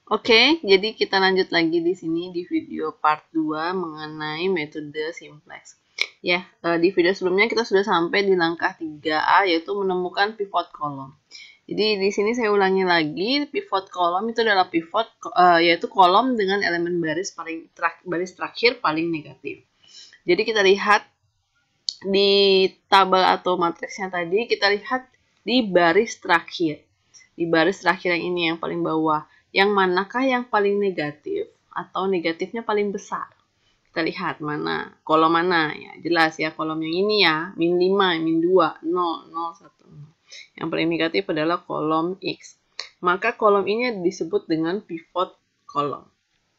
Oke, jadi kita lanjut lagi di sini di video part 2 mengenai metode simplex. Ya, di video sebelumnya kita sudah sampai di langkah 3A yaitu menemukan pivot kolom. Jadi di sini saya ulangi lagi, pivot kolom itu adalah pivot yaitu kolom dengan elemen baris terakhir paling negatif. Jadi kita lihat di tabel atau matriksnya tadi, kita lihat di baris terakhir. Di baris terakhir yang ini yang paling bawah. Yang manakah yang paling negatif atau negatifnya paling besar? Kita lihat mana, kolom mana ya. Jelas ya, kolom yang ini ya, min 5, min 2, 0, 0, 1. Yang paling negatif adalah kolom X. Maka kolom ini disebut dengan pivot kolom.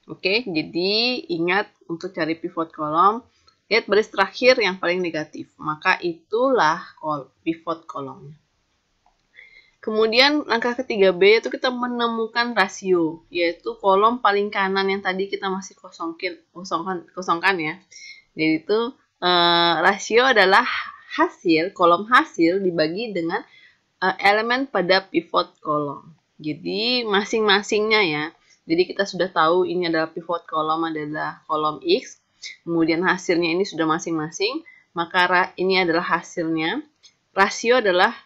Oke, jadi ingat untuk cari pivot kolom, lihat baris terakhir yang paling negatif. Maka itulah pivot kolomnya. Kemudian langkah ketiga B itu kita menemukan rasio, yaitu kolom paling kanan yang tadi kita masih kosongkan ya. Jadi itu rasio adalah kolom hasil dibagi dengan elemen pada pivot kolom. Jadi masing-masingnya ya. Jadi kita sudah tahu ini adalah pivot kolom adalah kolom X, kemudian hasilnya ini sudah masing-masing, maka ini adalah hasilnya. Rasio adalah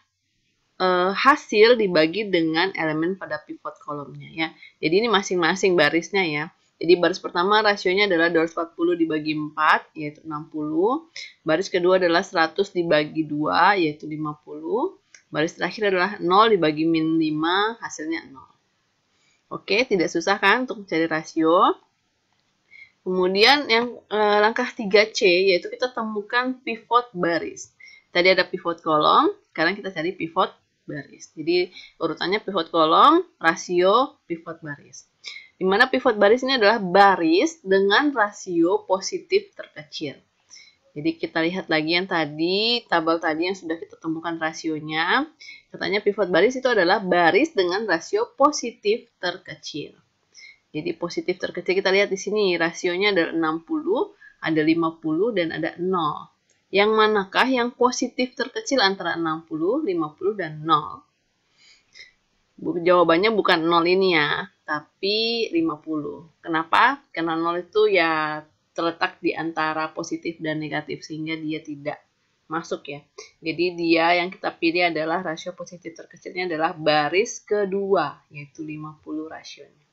hasil dibagi dengan elemen pada pivot kolomnya ya. Jadi ini masing-masing barisnya ya. Jadi baris pertama rasionya adalah 240 dibagi 4 yaitu 60. Baris kedua adalah 100 dibagi 2 yaitu 50. Baris terakhir adalah 0 dibagi min 5 hasilnya 0. Oke, tidak susah kan untuk mencari rasio. Kemudian yang langkah 3C yaitu kita temukan pivot baris. Tadi ada pivot kolom, sekarang kita cari pivot baris. Jadi urutannya pivot kolom, rasio, pivot baris. Di mana pivot baris ini adalah baris dengan rasio positif terkecil. Jadi kita lihat lagi yang tadi, tabel tadi yang sudah kita temukan rasionya. Katanya pivot baris itu adalah baris dengan rasio positif terkecil. Jadi positif terkecil kita lihat di sini, rasionya ada 60, ada 50, dan ada 0. Yang manakah yang positif terkecil antara 60, 50, dan 0? Jawabannya bukan 0 ini ya, tapi 50. Kenapa? Karena 0 itu ya terletak di antara positif dan negatif, sehingga dia tidak masuk ya. Jadi dia yang kita pilih adalah rasio positif terkecilnya adalah baris kedua, yaitu 50 rasionya.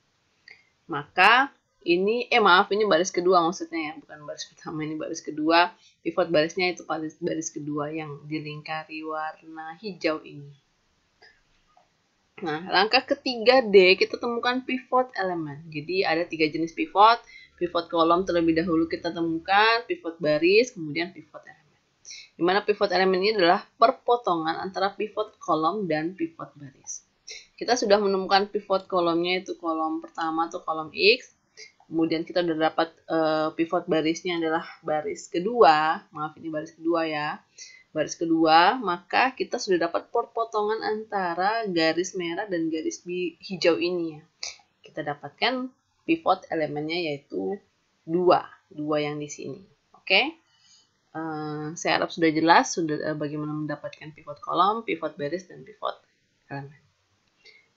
Maka ini baris kedua maksudnya ya, bukan baris pertama, ini baris kedua. Pivot barisnya itu baris kedua yang dilingkari warna hijau ini. Nah, langkah ketiga D kita temukan pivot elemen. Jadi ada 3 jenis pivot. Pivot kolom terlebih dahulu kita temukan, pivot baris, kemudian pivot elemen. Dimana pivot elemen ini adalah perpotongan antara pivot kolom dan pivot baris. Kita sudah menemukan pivot kolomnya, itu kolom pertama atau kolom X. Kemudian kita sudah dapat pivot barisnya adalah baris kedua. Maaf, ini baris kedua ya. Baris kedua, maka kita sudah dapat perpotongan antara garis merah dan garis hijau ini ya. Kita dapatkan pivot elemennya yaitu 2 yang di sini. Oke. Saya harap sudah jelas bagaimana mendapatkan pivot kolom, pivot baris, dan pivot elemen.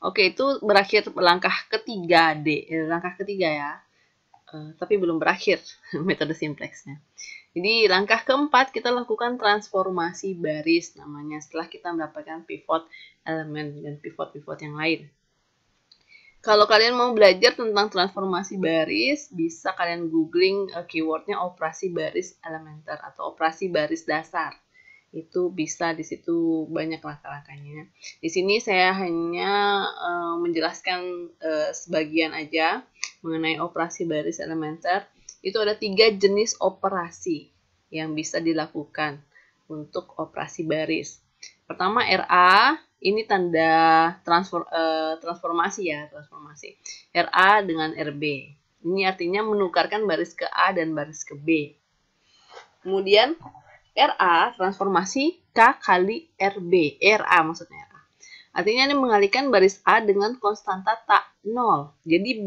Oke, itu berakhir langkah ketiga D, langkah ketiga ya. Tapi belum berakhir metode simplexnya. Jadi langkah keempat kita lakukan transformasi baris namanya setelah kita mendapatkan pivot elemen dan pivot-pivot yang lain. Kalau kalian mau belajar tentang transformasi baris, bisa kalian googling keywordnya operasi baris elementer atau operasi baris dasar. Itu bisa di situ banyak langkah-langkahnya. Di sini saya hanya menjelaskan sebagian aja mengenai operasi baris elementer. Itu ada 3 jenis operasi yang bisa dilakukan untuk operasi baris. Pertama RA, ini tanda transformasi ya, transformasi. RA dengan RB. Ini artinya menukarkan baris ke A dan baris ke B. Kemudian RA transformasi K kali RB. RA maksudnya RA. Artinya ini mengalihkan baris A dengan konstanta tak 0. Jadi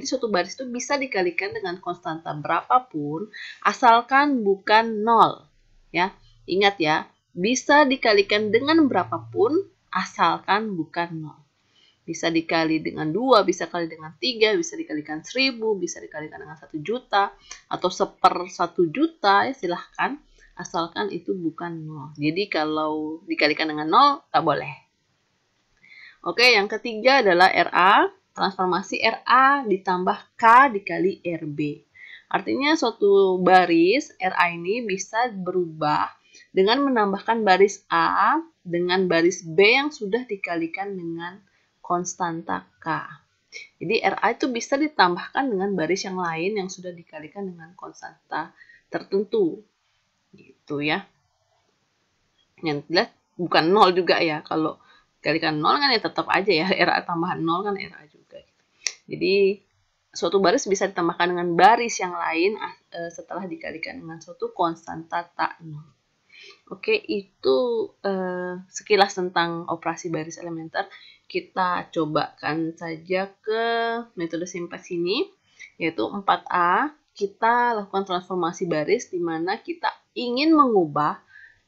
suatu baris itu bisa dikalikan dengan konstanta berapapun asalkan bukan 0. Ya. Ingat ya, bisa dikalikan dengan berapapun asalkan bukan 0. Bisa dikali dengan 2, bisa dikali dengan 3, bisa dikalikan 1000, bisa dikalikan dengan 1 juta, atau 1/1 juta, ya silahkan. Asalkan itu bukan 0. Jadi kalau dikalikan dengan 0, tak boleh. Oke, yang ketiga adalah RA. Transformasi RA ditambah K dikali RB. Artinya suatu baris RA ini bisa berubah dengan menambahkan baris A dengan baris B yang sudah dikalikan dengan konstanta K. Jadi RA itu bisa ditambahkan dengan baris yang lain yang sudah dikalikan dengan konstanta tertentu. Gitu ya. Yang jelas bukan 0 juga ya. Kalau dikalikan 0 kan ya tetap aja ya. RA tambahan 0 kan RA juga. Jadi suatu baris bisa ditambahkan dengan baris yang lain setelah dikalikan dengan suatu konstanta tak 0. Oke, itu sekilas tentang operasi baris elementer. Kita cobakan saja ke metode simplex ini, yaitu 4A. Kita lakukan transformasi baris di mana kita ingin mengubah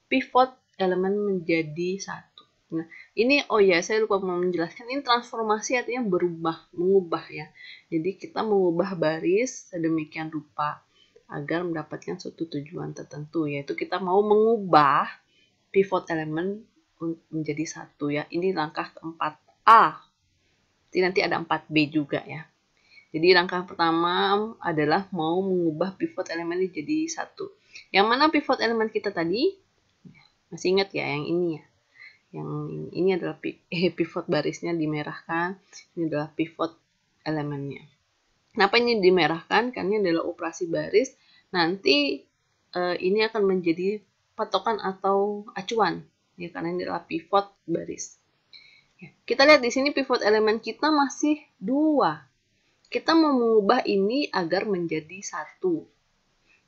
pivot elemen menjadi 1. Nah, ini saya lupa menjelaskan, ini transformasi artinya berubah, mengubah ya. Jadi kita mengubah baris sedemikian rupa agar mendapatkan suatu tujuan tertentu, yaitu kita mau mengubah pivot elemen menjadi 1 ya. Ini langkah keempat A. Jadi nanti ada 4B juga ya. Jadi langkah pertama adalah mau mengubah pivot elemen menjadi 1. Yang mana pivot elemen kita tadi? Masih ingat ya yang ini ya. Yang ini adalah pivot barisnya dimerahkan. Ini adalah pivot elemennya. Kenapa ini dimerahkan? Karena ini adalah operasi baris. Nanti ini akan menjadi patokan atau acuan. Ya, karena ini adalah pivot baris. Ya, kita lihat di sini pivot elemen kita masih 2. Kita mau mengubah ini agar menjadi 1.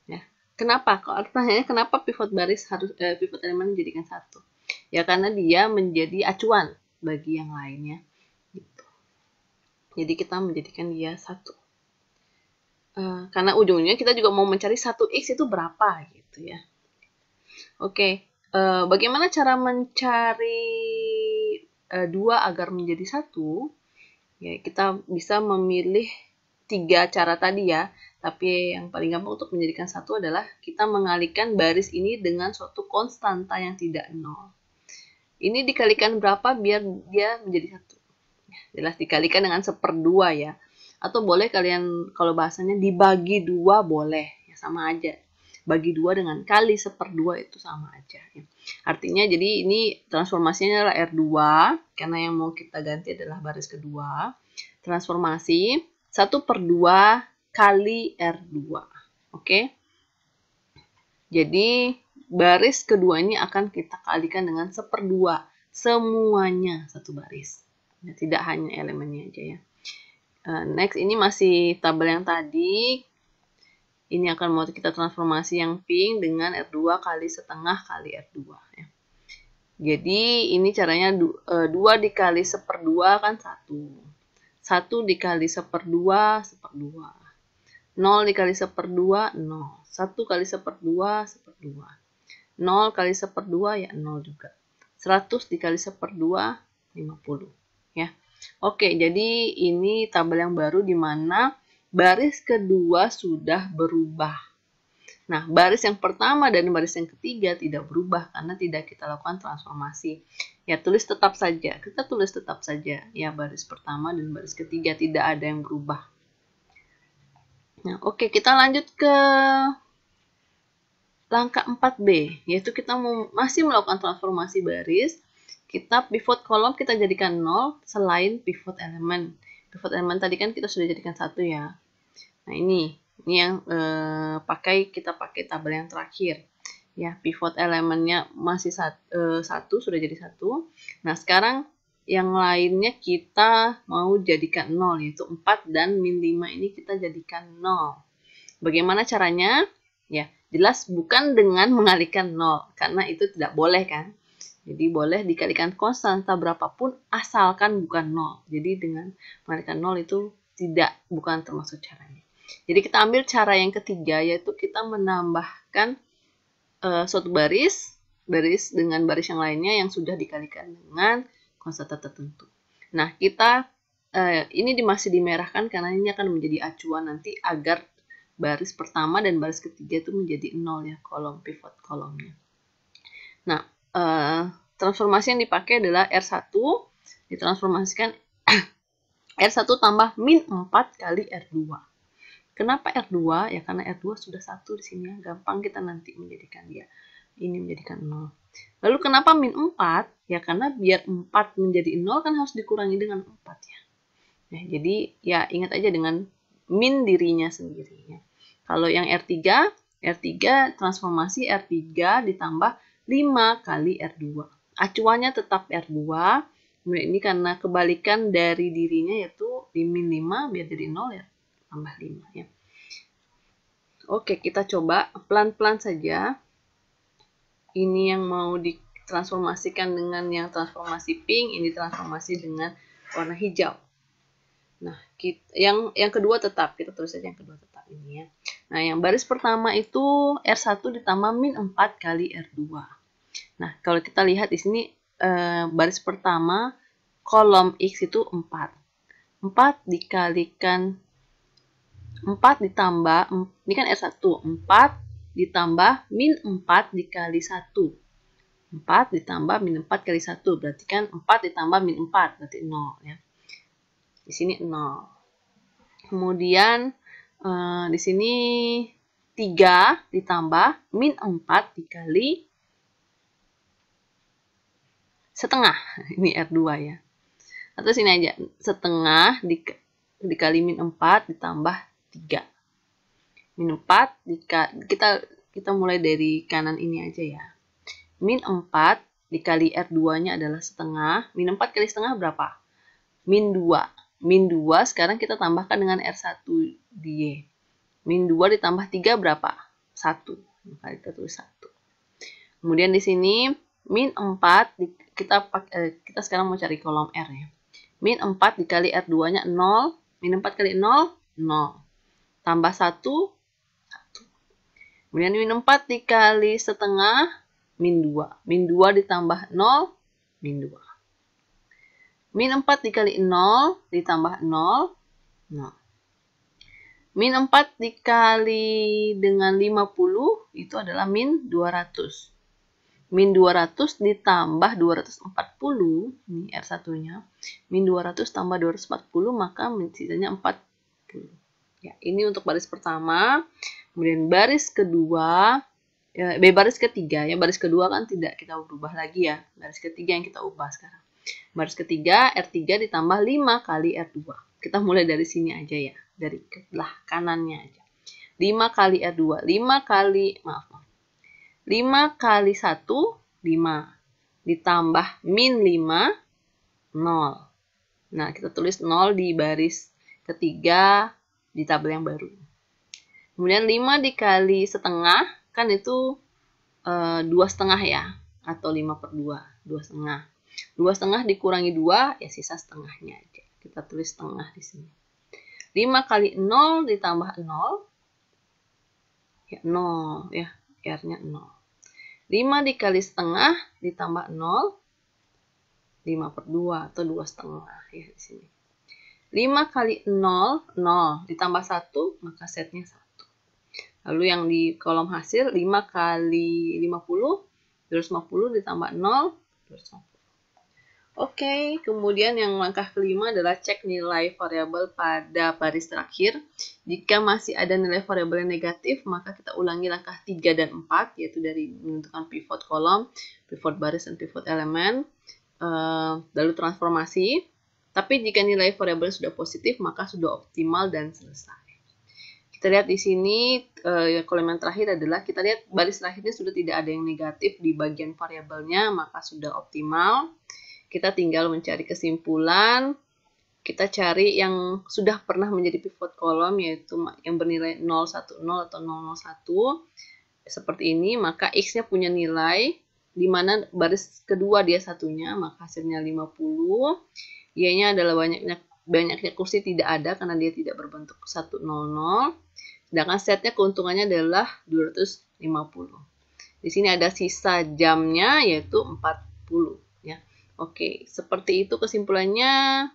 Ya, kenapa? Kalau pertanyaannya kenapa pivot baris harus pivot elemen dijadikan 1? Ya karena dia menjadi acuan bagi yang lainnya. Gitu. Jadi kita menjadikan dia 1. Karena ujungnya kita juga mau mencari 1x itu berapa gitu ya. Oke, bagaimana cara mencari 2 agar menjadi 1? Ya, kita bisa memilih 3 cara tadi ya. Tapi yang paling gampang untuk menjadikan 1 adalah kita mengalihkan baris ini dengan suatu konstanta yang tidak 0. Ini dikalikan berapa biar dia menjadi 1? Ya, jelas dikalikan dengan 1/2 ya. Atau boleh kalian kalau bahasanya dibagi 2 boleh. Ya sama aja. Bagi 2 dengan kali 1/2 itu sama aja. Ya. Artinya jadi ini transformasinya adalah R2. Karena yang mau kita ganti adalah baris kedua. Transformasi 1/2 kali R2. Oke. Jadi baris kedua ini akan kita kalikan dengan 1/2. Semuanya satu baris. Ya, tidak hanya elemennya aja ya. Next, ini masih tabel yang tadi. Ini akan mau kita transformasi yang pink dengan R2 kali setengah kali R2. Ya. Jadi ini caranya 2 dikali 1/2 kan 1. 1 dikali 1/2, 1/2. 0 dikali 1/2, 0. 1 kali 1/2, 1/2. 0 kali 1/2 ya 0 juga. 100 dikali 1/2, 50. Ya. Oke, jadi ini tabel yang baru di mana baris kedua sudah berubah. Nah, baris yang pertama dan baris yang ketiga tidak berubah karena tidak kita lakukan transformasi. Ya, tulis tetap saja. Kita tulis tetap saja. Ya, baris pertama dan baris ketiga tidak ada yang berubah. Nah, oke, kita lanjut ke langkah 4B, yaitu kita masih melakukan transformasi baris. Kita pivot kolom kita jadikan 0 selain pivot elemen. Pivot elemen tadi kan kita sudah jadikan 1 ya. Nah, ini yang kita pakai tabel yang terakhir. Ya, pivot elemennya masih 1 sudah jadi 1. Nah, sekarang yang lainnya kita mau jadikan 0, yaitu 4 dan min 5 ini kita jadikan 0. Bagaimana caranya? Ya, jelas bukan dengan mengalihkan 0, karena itu tidak boleh kan. Jadi boleh dikalikan konstanta berapapun asalkan bukan 0. Jadi dengan mengalihkan 0 itu bukan termasuk caranya. Jadi kita ambil cara yang ketiga, yaitu kita menambahkan suatu baris dengan baris yang lainnya yang sudah dikalikan dengan konstanta tertentu. Nah, kita ini masih dimerahkan karena ini akan menjadi acuan nanti agar baris pertama dan baris ketiga itu menjadi 0 ya, kolom pivot kolomnya. Nah, transformasi yang dipakai adalah R1 ditransformasikan R1 tambah min 4 kali R2. Kenapa R2? Ya karena R2 sudah 1 di sini ya. Gampang kita nanti menjadikan dia. Ini menjadikan 0. Lalu kenapa min 4? Ya karena biar 4 menjadi 0 kan harus dikurangi dengan 4 ya. Ya jadi ya ingat aja dengan min dirinya sendiri ya. Kalau yang R3 transformasi R3 ditambah 5 kali R2. Acuannya tetap R2. Kemudian ini karena kebalikan dari dirinya yaitu di min 5 biar jadi 0 ya tambah 5 ya. Oke, kita coba pelan-pelan saja. Ini yang mau ditransformasikan dengan yang transformasi pink, ini transformasi dengan warna hijau. Nah, yang kedua tetap, kita tulis saja yang kedua tetap ini ya. Nah, yang baris pertama itu R1 ditambah min 4 kali R2. Nah, kalau kita lihat di sini baris pertama kolom X itu 4. 4 dikalikan 4 ditambah, ini kan R1, 4 ditambah min 4 dikali 1. 4 ditambah min 4 kali 1, berarti kan 4 ditambah min 4, berarti 0 ya. Di sini 0. Kemudian di sini 3 ditambah min 4 dikali setengah. Ini R2 ya. Atau sini aja, setengah dikali min 4 ditambah 3. Min 4 kita mulai dari kanan ini aja ya. Min 4 dikali R2-nya adalah setengah. Min 4 kali setengah berapa? Min 2. Min 2 sekarang kita tambahkan dengan R1 di Y. Min 2 ditambah 3 berapa? 1. Maka kita tulis 1. Kemudian di sini min 4 kita sekarang mau cari kolom R ya. Min 4 dikali R2-nya 0. Min 4 kali 0, 0. Tambah 1, 1. Kemudian min 4 dikali setengah, min 2. Min 2 ditambah 0, min 2. Min 4 dikali 0 ditambah 0, 0. Min 4 dikali dengan 50 itu adalah min 200. Min 200 ditambah 240, ini R1-nya. Min 200 tambah 240, maka sisanya 40. Ya, ini untuk baris pertama. Kemudian baris kedua, baris ketiga ya. Baris kedua kan tidak kita ubah lagi ya. Baris ketiga yang kita ubah sekarang. Baris ketiga R3 ditambah 5 kali R2. Kita mulai dari sini aja ya. Dari sebelah kanannya aja. 5 kali R2. 5 kali 5 kali 1, 5. Ditambah min 5, 0. Nah, kita tulis 0 di baris ketiga di tabel yang baru. Kemudian 5 dikali setengah, kan itu 2 setengah ya. Atau 5 per 2, 2 setengah. 2 setengah dikurangi 2, ya sisa setengahnya aja. Kita tulis setengah di sini. 5 kali 0 ditambah 0, ya 0 ya. R-nya 0. 5 dikali setengah ditambah 0, 5 per 2 atau 2 setengah ya di sini. 5 kali 0, 0 ditambah 1, maka setnya 1. Lalu yang di kolom hasil 5 kali 50, 250 ditambah 0, 250. Oke, kemudian yang langkah kelima adalah cek nilai variabel pada baris terakhir. Jika masih ada nilai variabel yang negatif, maka kita ulangi langkah 3 dan 4, yaitu dari menentukan pivot kolom, pivot baris, dan pivot elemen, lalu transformasi. Tapi jika nilai variabel sudah positif, maka sudah optimal dan selesai. Kita lihat di sini, kolom yang terakhir adalah, kita lihat baris terakhirnya sudah tidak ada yang negatif di bagian variabelnya, maka sudah optimal. Kita tinggal mencari kesimpulan. Kita cari yang sudah pernah menjadi pivot kolom, yaitu yang bernilai 010 atau 001. Seperti ini, maka X-nya punya nilai, di mana baris kedua dia satunya, maka hasilnya 50. Y-nya adalah banyaknya kursi tidak ada, karena dia tidak berbentuk 100. Sedangkan setnya keuntungannya adalah 250. Di sini ada sisa jamnya, yaitu 40. Ya. Oke, seperti itu kesimpulannya.